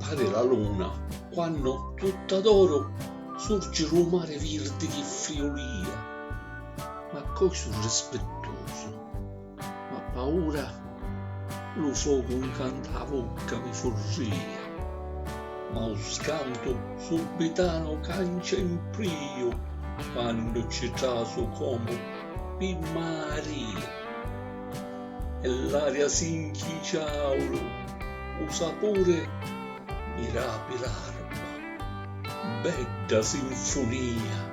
pare la luna, quando tutta d'oro sorge il mare verde che friolia. Ma poi sono rispettoso, ma paura lo fuoco incanta la bocca mi forgia. Ma lo scanto subitano cancia in prio, quando c'è caso come per Maria. E l'aria si inchiciauro, un sapore mirabile l'arma, bella sinfonia,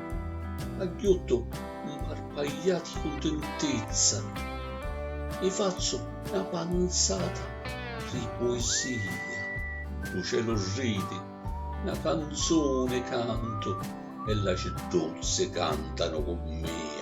a ghiotto imparpagliati contentezza, e faccio una panzata di poesia. Lo cielo ride, una canzone canto, e la dolce cantano con me.